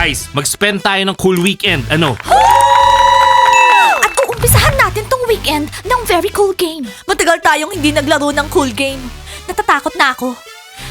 guys, mag-spend tayo ng cool weekend. Ano? At uumpisahan natin tong weekend ng very cool game. Matagal tayong hindi naglaro ng cool game. Natatakot na ako.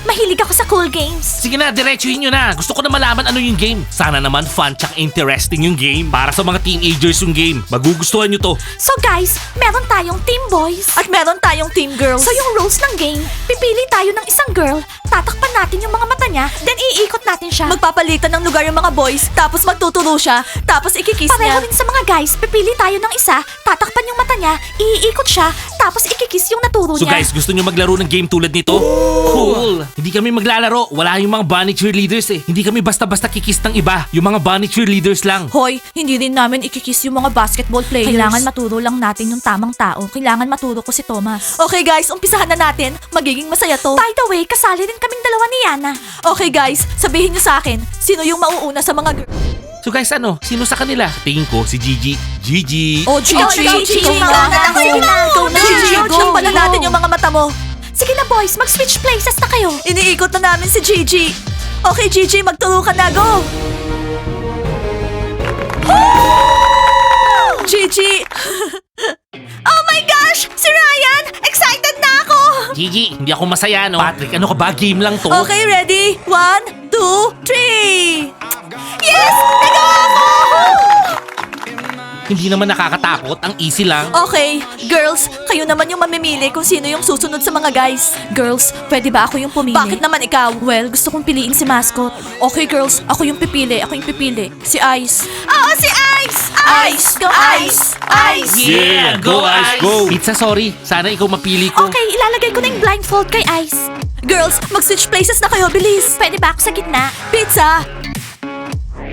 Mahilig ako sa cool games. Sige na, diretsuhin nyo na. Gusto ko na malaman ano yung game. Sana naman fun tsaka interesting yung game. Para sa mga teenagers yung game. Magugustuhan nyo to. So guys, meron tayong team boys. At meron tayong team girls. So yung rules ng game, pipili tayo ng isang girl, tatakpan natin yung mga mata niya, then iikot natin siya. Magpapalitan ng lugar yung mga boys, tapos magtuturo siya, tapos ikikiss niya. Pareho rin sa mga guys, pipili tayo ng isa, tatakpan yung mata niya, iikot siya, tapos ikikiss yung naturo So niya. guys, gusto nyo maglaro ng game tulad nito? Cool! Hindi kami maglalaro. Wala yung mga bunny cheerleaders eh. Hindi kami basta-basta kikiss ng iba. Yung mga bunny cheerleaders lang. Hoy, hindi rin namin ikikiss yung mga basketball players. Kailangan maturo lang natin yung tamang tao. Kailangan maturo ko si Thomas. Okay guys, umpisahan na natin. Magiging masaya to. By the way, kasali rin kaming dalawa ni Yana. Okay guys, sabihin niyo sa akin, sino yung mauuna sa mga girls? So guys, ano? Sino sa kanila? Tingin ko si Gigi. Gigi! Oh, Gigi, Gigi, ikaw ikaw na. Ikaw na. Gigi, go. Takpan na natin yung mga mata mo. Sige na boys, mag-switch places na kayo. Iniikot na namin si Gigi. Okay Gigi, magturo ka na, go! Gigi! Oh my gosh! Si Ryan! Excited na ako! Gigi, hindi ako masaya, no? Patrick, ano ka ba? Game lang to. Okay, ready? 1, 2, 3! Yes! Nagawa ko! Hindi naman nakakatakot. Ang easy lang. Okay, girls, kayo naman yung mamimili kung sino yung susunod sa mga guys. Girls, pwede ba ako yung pumili? Bakit naman ikaw? Well, gusto kong piliin si Mascot. Okay, girls, ako yung pipili. Si Ice. Oo, si Ice! Ice! Go Ice! Ice! Yeah! Go, Ice! Go! Pizza, sorry. Sana ikaw mapili ko. Okay, ilalagay ko na yung blindfold kay Ice. Girls, mag-switch places na kayo, bilis. Pwede ba ako sa gitna? Pizza!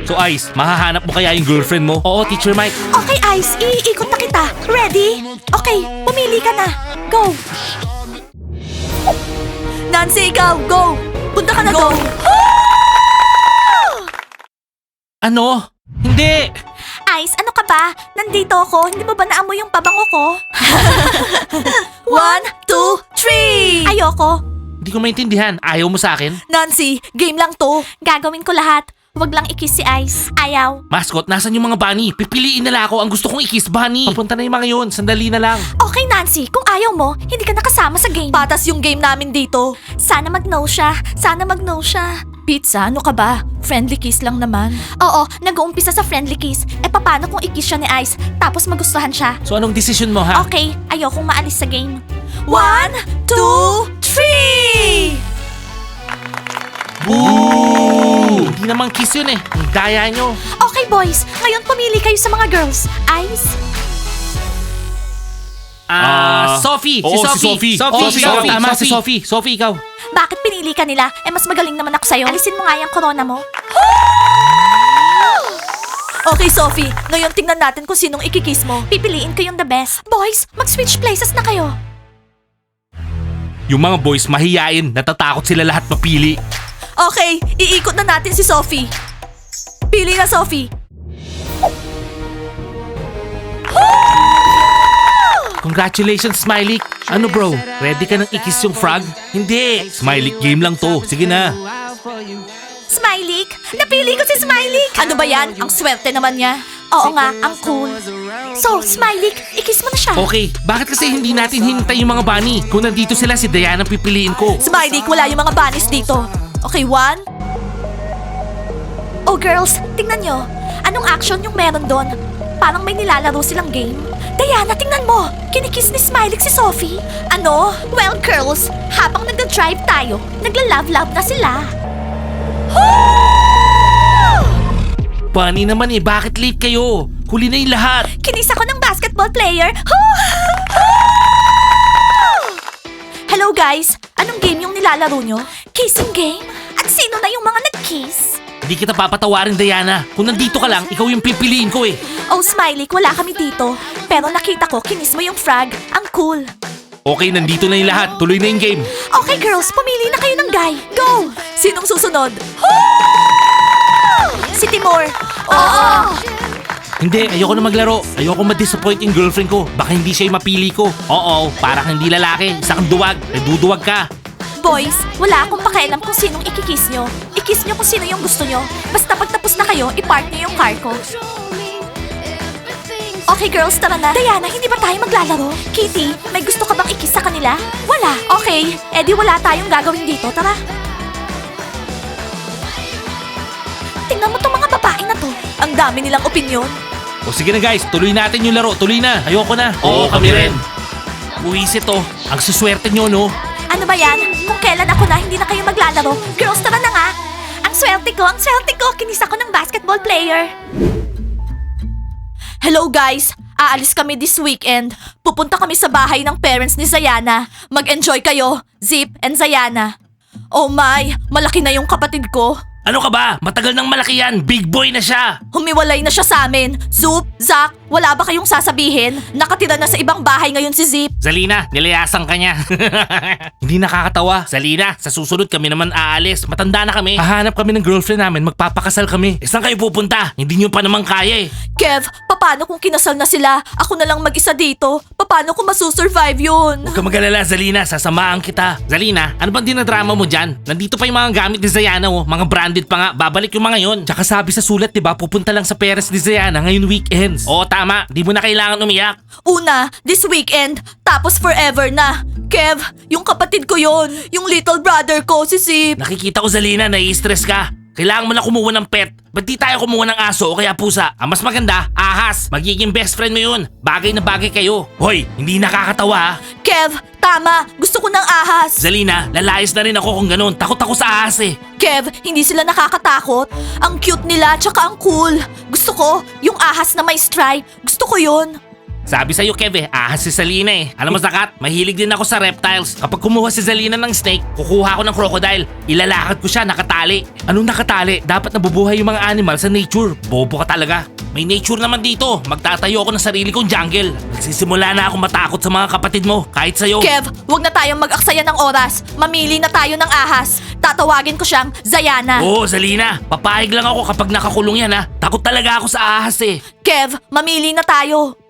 So, Ice, mahahanap mo kaya yung girlfriend mo? Oo, Teacher Mike. Okay, Ice, iikot na kita. Ready? Okay, pumili ka na. Go! Nancy, ikaw, go! Punta ka na doon. Ano? Hindi! Ice, ano ka ba? Nandito ako. Hindi mo ba naamoy yung pabango ko? 1, 2, 3! Ayoko. Hindi ko maintindihan. Ayaw mo sa akin? Nancy, game lang to. Gagawin ko lahat. Huwag lang i-kiss si Ice. Ayaw. Mascot, nasan yung mga bunny? Pipiliin nila ako. Ang gusto kong i-kiss bunny. Papunta na yung mga yun. Sandali na lang. Okay, Nancy. Kung ayaw mo, hindi ka nakasama sa game. Patas yung game namin dito. Sana mag-no siya. Pizza, ano ka ba? Friendly kiss lang naman. Oo, nag-uumpisa sa friendly kiss. Eh paano kung i-kiss siya ni Ice, tapos magustuhan siya? So anong decision mo, ha? Okay, ayokong maalis sa game. 1, 2, 3! Boo! Hindi naman kiss yun eh. Ang daya nyo. Okay boys, ngayon pumili kayo sa mga girls. Ice? Sophie! oo, Si Sophie! si Sophie. Sophie! Tama, si Sophie! Sophie, ikaw! Bakit pinili ka nila? Eh mas magaling naman ako sa'yo. Alisin mo nga yung corona mo. Okay, Sophie. Ngayon tingnan natin kung sinong ikikiss mo. Pipiliin ko yung the best. Boys, mag-switch places na kayo. Yung mga boys mahiyain. Natatakot sila lahat mapili. Okay, iikot na natin si Sophie. Pili na, Sophie. Congratulations, Smiley! Ano bro? Ready ka nang i-kiss yung frog? Hindi! Smiley, game lang to. Sige na. Smiley? Napili ko si Smiley! Ano ba yan? Ang swerte naman niya. Oo nga, ang cool. So, Smiley, ikiss mo na siya. Okay, bakit kasi hindi natin hintay yung mga bunny? Kung nandito sila, si Diana ang pipiliin ko. Smiley, wala yung mga bunnies dito. Okay, 1. Oh, girls, tingnan nyo. Anong action yung meron doon? Parang may nilalaro silang game. Diana, tingnan mo! Kinikiss ni Smiley si Sophie. Ano? Well, girls, habang nagda-drive tayo, nagla-love-love na sila. Bunny naman eh, bakit late kayo? Huli na yung lahat. Kinis ako ng basketball player. Hello guys, anong game yung nilalaro nyo? Kissing game? At sino na yung mga nag-kiss? Hindi kita papatawarin, Diana. Kung nandito ka lang, ikaw yung pipiliin ko eh. Oh, Smiley, wala kami dito. Pero nakita ko, kinis mo yung frog. Ang cool. Okay, nandito na yung lahat. Tuloy na yung game. Okay, girls, pumili na kayo ng guy. Go! Sinong susunod? Si Timur. Oo! Hindi, ayoko na maglaro. Ayoko ma-disappoint yung girlfriend ko. Baka hindi siya yung mapili ko. Oo, parang hindi lalaki. Isa kang duwag. Duduwag ka. Boys, wala akong pakialam kung sinong ikikiss nyo. I-kiss nyo kung sino yung gusto nyo. Basta pag tapos na kayo, i-park nyo yung car ko. Okay girls, tara na. Diana, hindi ba tayo maglalaro? Kitty, may gusto ka bang i-kiss sa kanila? Wala. Okay, edi wala tayong gagawin dito. Tara. Tingnan mo tong mga babae na to. Ang dami nilang opinyon. O sige na guys, tuloy natin yung laro. Tuloy na. Ayoko na. Oo, kami rin. Buwisit to. Ang suswerte nyo, no? Ano ba yan? Kung kailan ako na hindi na kayo maglalaro. Girls, tara na nga. Ang swerte ko. Kinis ako ng basketball player. Hello guys! Aalis kami this weekend. Pupunta kami sa bahay ng parents ni Zayana. Mag-enjoy kayo, Zip and Zayana. Oh my, malaki na yung kapatid ko. Ano ka ba? Matagal nang malaki yan. Big boy na siya. Humiwalay na siya sa amin. Zup, Zach, wala ba kayong sasabihin? Nakatira na sa ibang bahay ngayon si Zip. Zalina, nilayasan ka niya. Hindi nakakatawa. Zalina, sa susunod kami naman aalis. Matanda na kami. Hahanap kami ng girlfriend namin. Magpapakasal kami. Saan kayo pupunta? Hindi nyo pa naman kaya eh. Kev, paano kung kinasal na sila? Ako na lang mag-isa dito. Paano kung masusurvive yun? Huwag ka mag-alala, Zalina. Sasamaan kita. Zalina, ano bang dinadrama mo dyan? Nandito pa yung mga gamit ni Zayana, oh. Mga branded pa nga. Babalik yung mga yon. Tsaka sabi sa sulat, diba? Pupunta lang sa parents ni Zayana ngayon weekends. Oo, tama. Di mo na kailangan umiyak. Una, this weekend, tapos forever na. Kev, yung kapatid ko yon, yung little brother ko, si Zip. Nakikita ko, Zalina, nai-stress ka. Kailangan mo na kumuha ng pet. Ba't di tayo kumuha ng aso o kaya pusa? Ang mas maganda, ahas. Magiging best friend mo yun. Bagay na bagay kayo. Hoy, hindi nakakatawa ha? Kev, tama. Gusto ko ng ahas. Zalina, lalayas na rin ako kung ganun. Takot ako sa ahas eh. Kev, hindi sila nakakatakot. Ang cute nila, tsaka ang cool. Gusto ko, yung ahas na may stripe. Gusto ko yun. Sabi sa'yo, Kev, ahas si Zalina eh. Alam mo, Zakat, mahilig din ako sa reptiles. Kapag kumuha si Zalina ng snake, kukuha ako ng crocodile. Ilalakad ko siya nakatali. Anong nakatali? Dapat nabubuhay yung mga animal sa nature. Bobo ka talaga. May nature naman dito. Magtatayo ako ng sarili kong jungle. Nagsisimula na ako matakot sa mga kapatid mo, kahit sa'yo. Kev, wag na tayong mag-aksaya ng oras. Mamili na tayo ng ahas. Tatawagin ko siyang Zayana. Oo, Zalina. Papayag lang ako kapag nakakulong yan ha. Takot talaga ako sa ahas eh. Kev, mamili na tayo.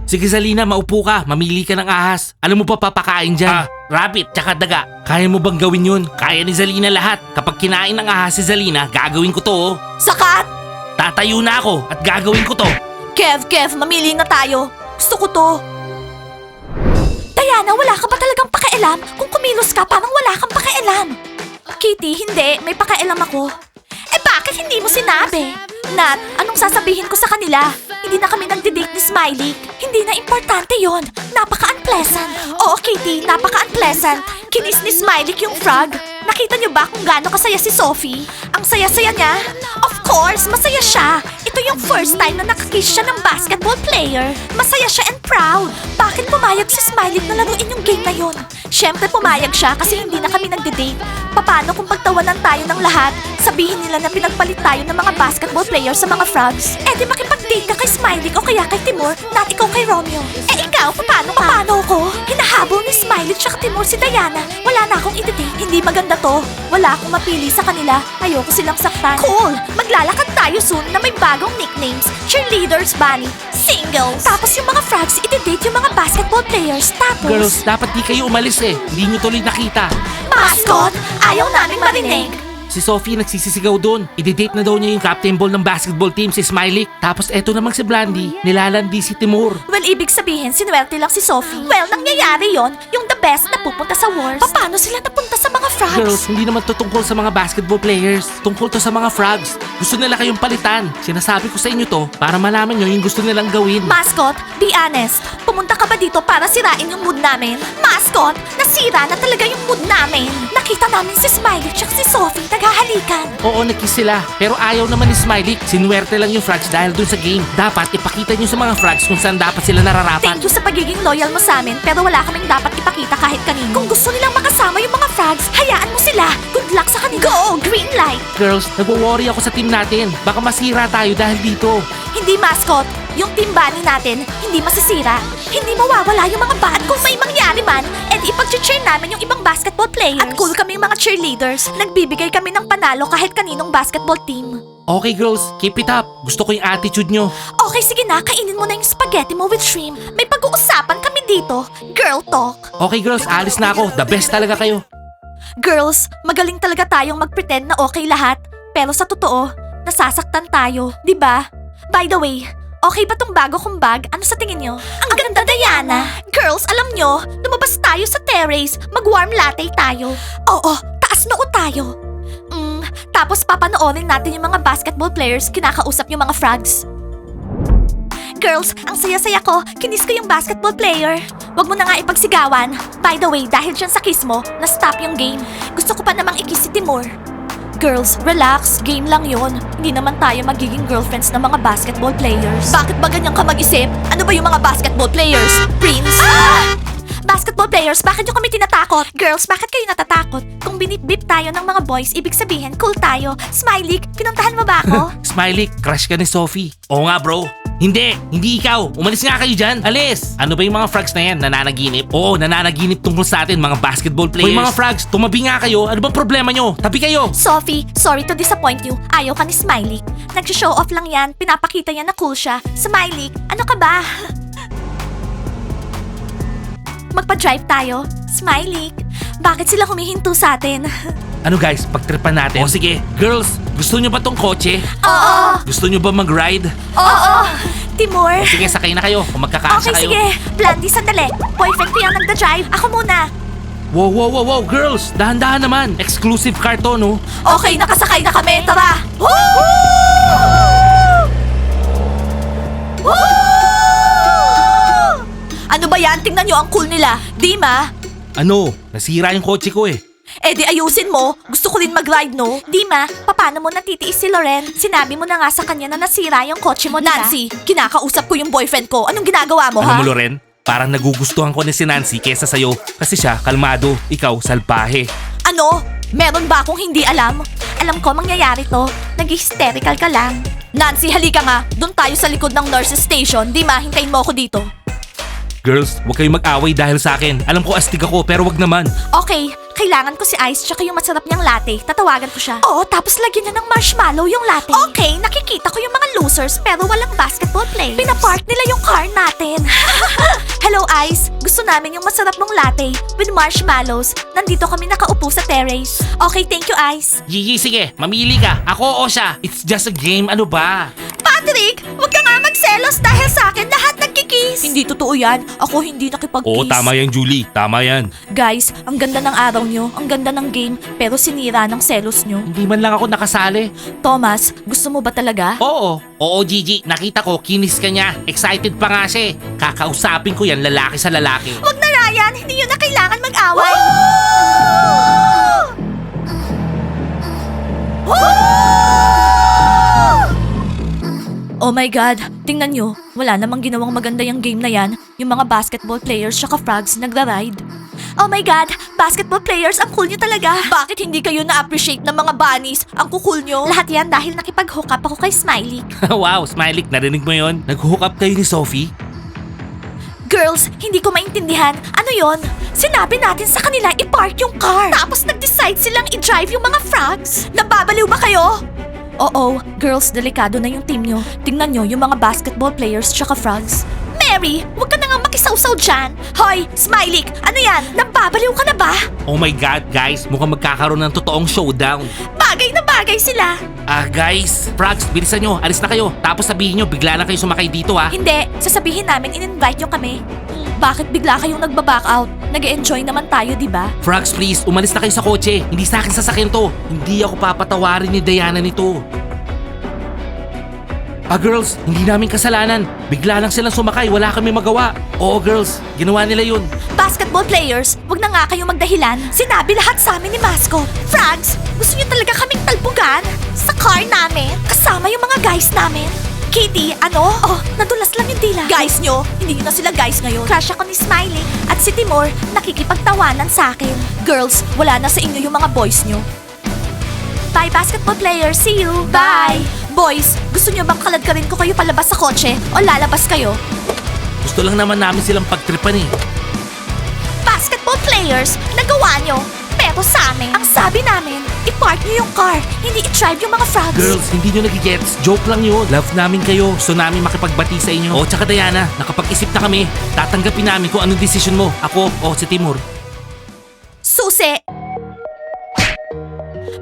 Sige Zalina, maupo ka. Mamili ka ng ahas. Alam mo pa papakain dyan? Rabbit, tsaka daga. Kaya mo bang gawin yun? Kaya ni Zalina lahat. Kapag kinain ng ahas si Zalina, gagawin ko to oh. Sakat! Tatayo na ako at gagawin ko to. Kev, mamili na tayo. Gusto ko to. Diana, wala ka ba talagang pakialam? Kung kumilos ka, parang wala kang pakialam. Kitty, hindi. May pakialam ako. Eh bakit hindi mo sinabi? Nat, anong sasabihin ko sa kanila? Hindi na kami nagde-date ni Smiley. Hindi na importante yon. Napaka-unpleasant. Oo, Kitty, napaka-unpleasant. Kinis ni Smiley yung frog. Nakita niyo ba kung gaano kasaya si Sophie? Ang saya-saya niya. Of course, masaya siya. Ito yung first time na nakakiss siya ng basketball player. Masaya siya and proud. Bakit pumayag si Smiley na laruin yung game na yon? Siyempre pumayag siya kasi hindi na kami nagde-date. Paano kung pagtawanan tayo ng lahat? Sabihin nila na pinagpalit tayo ng mga basketball players sa mga frogs. Eh di makipag-date ka kay Smiley o kaya kay Timur, not ikaw kay Romeo. Eh ikaw, paano ko? Hinahabol ni Smiley tsaka Timur si Diana. Wala na akong i-date. Hindi maganda to. Wala akong mapili sa kanila. Ayoko silang saktan. Cool! Maglalakad tayo soon na may bagong nicknames. Cheerleaders, Bunny, Singles. Tapos yung mga frogs, i-date yung mga basketball players. Tapos... Girls, dapat di kayo umalis eh. Hindi nyo tuloy nakita. Mascot, ayaw namin marinig. Si Sophie nagsisisigaw doon. I-date na daw niya yung captain ball ng basketball team si Smiley. Tapos eto namang si Blandy, nilalandi si Timur. Well, ibig sabihin, sinuwerte lang si Sophie. Well, nangyayari yon, yung the best na pupunta sa wars. Paano sila napunta sa mga frogs? Girls, hindi naman to tungkol sa mga basketball players. Tungkol to sa mga frogs. Gusto nila kayong palitan. Sinasabi ko sa inyo to para malaman nyo yung gusto nilang gawin. Mascot, be honest. Pumunta ka ba dito para sirain yung mood namin? Mascot, nasira na talaga yung mood namin. Nakita namin si Smiley at si Sophie naghahalikan. Oo, nagkiss sila. Pero ayaw naman ni Smiley. Sinuwerte lang yung frogs dahil dun sa game. Dapat ipakita nyo sa mga frogs kung saan dapat sila nararapat. Thank you sa pagiging loyal mo sa amin, pero wala kaming dapat ipakita kahit kanino. Kung gusto nilang makasama yung mga frogs, hayaan mo sila. Good luck sa kanila. Go! Green light! Girls, nagwo-worry ako sa team natin. Baka masira tayo dahil dito. Hindi, Mascot. Yung team bunny natin, hindi masisira. Hindi mawawala yung mga bat. Kung may mangyari man, edi ipag-cheer namin yung ibang basketball players. At cool kaming mga cheerleaders. Nagbibigay kami ng panalo kahit kaninong basketball team. Okay girls, keep it up. Gusto ko yung attitude nyo. Okay, sige na. Kainin mo na yung spaghetti mo with shrimp. May pag-uusapan kami dito. Girl talk. Okay girls, alis na ako. The best talaga kayo. Girls, magaling talaga tayong mag-pretend na okay lahat. Pero sa totoo, nasasaktan tayo, di ba? By the way, okay ba tong bago kong bag? Ano sa tingin nyo? Ang ganda, Diana! Girls, alam nyo, lumabas tayo sa terrace. Mag-warm latte tayo. Oo, taas noo tayo. Tapos papanoorin natin yung mga basketball players kinakausap yung mga frogs. Girls, ang saya-saya ko. Kinis ko yung basketball player. Wag mo na nga ipagsigawan. By the way, dahil dyan sa kiss mo, na-stop yung game. Gusto ko pa namang i-kiss si Timur. Girls, relax. Game lang yon. Hindi naman tayo magiging girlfriends ng mga basketball players. Bakit ba ganyan ka mag-isip? Ano ba yung mga basketball players? Prince? Basketball players, bakit nyo kami tinatakot? Girls, bakit kayo natatakot? Kung binip-bip tayo ng mga boys, ibig sabihin, cool tayo. Smiley, pinuntahan mo ba ako? Smiley, crush ka ni Sophie. Oo nga bro. Hindi ikaw. Umalis nga kayo dyan. Alis. Ano ba yung mga frogs na yan? Nananaginip? Oo, nananaginip tungkol sa atin, mga basketball players. Hoy mga frogs, tumabi nga kayo. Ano bang problema nyo? Tabi kayo. Sophie, sorry to disappoint you. Ayaw ka ni Smiley. Nag-show off lang yan. Pinapakita niya na cool siya. Smiley, ano ka ba? Magpa-drive tayo. Smiley, bakit sila humihinto sa atin? Ano guys, pagtripan natin. O sige, girls, gusto nyo ba tong kotse? Oo! Gusto nyo ba mag-ride? Oo! Timur! O sige, sakay na kayo kung magkakasya Okay, kayo. sige. Blandy, sandali. Boyfriend ko yung nagda-drive. Ako muna. Wow, girls, dahan-dahan naman. Exclusive car to, no? Okay, nakasakay na kami. Tara! Ano ba yan? Tingnan nyo ang cool nila. Di ma? Ano? Nasira yung kotse ko eh. Eh di ayusin mo. Gusto ko rin mag-ride, no? Di ma, paano mo natitiis si Loren? Sinabi mo na nga sa kanya na nasira yung kotse mo, diba? Nancy, kinakausap ko yung boyfriend ko. Anong ginagawa mo, ha? Ano mo, Loren? Parang nagugustuhan ko ni si Nancy kesa sa'yo. Kasi siya, kalmado. Ikaw, salbahe. Ano? Meron ba akong hindi alam? Alam ko mangyayari to. Nag-hysterical ka lang. Nancy, halika nga. Doon tayo sa likod ng nurse's station. Di ma, hintayin mo ako dito. Girls, huwag kayong mag-away dahil sa akin. Alam ko astig ako, pero wag naman. Okay, kailangan ko si Ice tsaka yung masarap niyang latte. Tatawagan ko siya. Oo, tapos lagyan niya ng marshmallow yung latte. Okay, nakikita ko yung mga losers pero walang basketball players. Pinapark nila yung car natin. Hello, Ice. Gusto namin yung masarap mong latte with marshmallows. Nandito kami nakaupo sa terrace. Okay, thank you, Ice. Gigi, sige, mamili ka. Ako o siya. It's just a game, ano ba? Patrick, huwag ka nga magselos dahil sa akin lahat nagkikiss. Hindi totoo yan. Ako hindi nakipag-kiss. Oo, tama yan, Julie. Tama yan. Guys, ang ganda ng araw nyo, ang ganda ng game, pero sinira ng selos nyo. Hindi man lang ako nakasali. Thomas, gusto mo ba talaga? Oo, Gigi. Nakita ko, kinis ka niya. Excited pa nga siya eh. Kakausapin ko yan, lalaki sa lalaki. Wag na, Ryan! Hindi yun na kailangan mag-away! Oh my God! Tingnan nyo, wala namang ginawang maganda yung game na yan. Yung mga basketball players tsaka frogs nagra-ride. Oh my God! Basketball players, ang cool nyo talaga! Bakit hindi kayo na-appreciate ng mga bunnies? Ang kukul nyo? Lahat yan dahil nakipag-hook up ako kay Smiley. Wow, Smiley, narinig mo yon? Nag-hook up kayo ni Sophie? Girls, hindi ko maintindihan. Ano yon? Sinabi natin sa kanila i-park yung car. Tapos nag-decide silang i-drive yung mga frogs. Nababaliw ba kayo? Oo, girls, delikado na yung team nyo. Tingnan nyo yung mga basketball players tsaka frogs. Mary, huwag ka na nga makisawsaw dyan. Hoy, Smiley, ano yan? Nababaliw ka na ba? Oh my God, guys, mukhang magkakaroon ng totoong showdown. Bagay na bagay sila. Guys, frogs, bilisan nyo, alis na kayo. Tapos sabihin nyo, bigla na kayo sumakay dito ha. Hindi, sasabihin namin in-invite nyo kami. Bakit bigla kayong nagba-back out? Nag-e-enjoy naman tayo, di ba? Frogs, please, umalis na kayo sa kotse. Hindi sa akin sasakyan to. Hindi ako papatawarin ni Diana nito. Girls, hindi namin kasalanan. Bigla lang silang sumakay, wala kami magawa. Oo, girls, ginawa nila yun. Basketball players, wag na nga kayong magdahilan. Sinabi lahat sa amin ni Mascot. Frogs, gusto niyo talaga kaming talbugan? Sa car namin? Kasama yung mga guys namin? Kitty, ano? Oh, nadulas lang yung dila. Guys nyo, hindi nyo na sila guys ngayon. Crush ako ni Smiley at si Timur nakikipagtawanan sa akin. Girls, wala na sa inyo yung mga boys nyo. Bye, basketball players. See you. Bye. Boys, gusto nyo bang kalad-karin ko kayo palabas sa kotse o lalabas kayo? Gusto lang naman namin silang pagtripan eh. Basketball players, nagawa nyo. Pero sa amin, ang sabi namin, i-park niyo yung car, hindi i-drive yung mga frogs. Girls, hindi nyo nagigets. Joke lang yun. Love namin kayo. Gusto namin makipagbati sa inyo. O, tsaka Diana, nakapag-isip na kami. Tatanggapin namin kung anong decision mo. Ako o si Timur. Susi!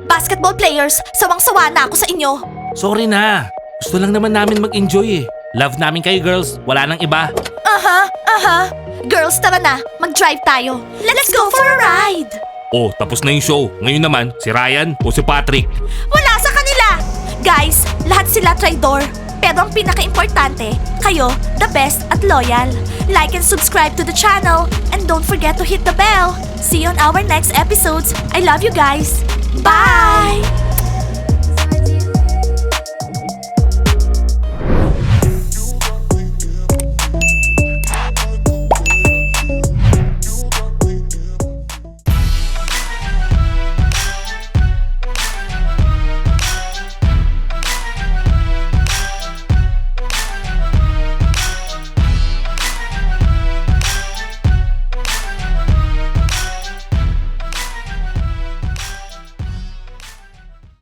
Basketball players, sawang-sawa na ako sa inyo. Sorry na. Gusto lang naman namin mag-enjoy eh. Love namin kayo, girls. Wala nang iba. Aha. Girls, tara na. Mag-drive tayo. Let's go for a ride. Oh, tapos na yung show. Ngayon naman, si Ryan o si Patrick. Wala sa kanila. Guys, lahat sila traidor. Pero ang pinaka-importante, kayo, the best at loyal. Like and subscribe to the channel. And don't forget to hit the bell. See you on our next episodes. I love you guys. Bye!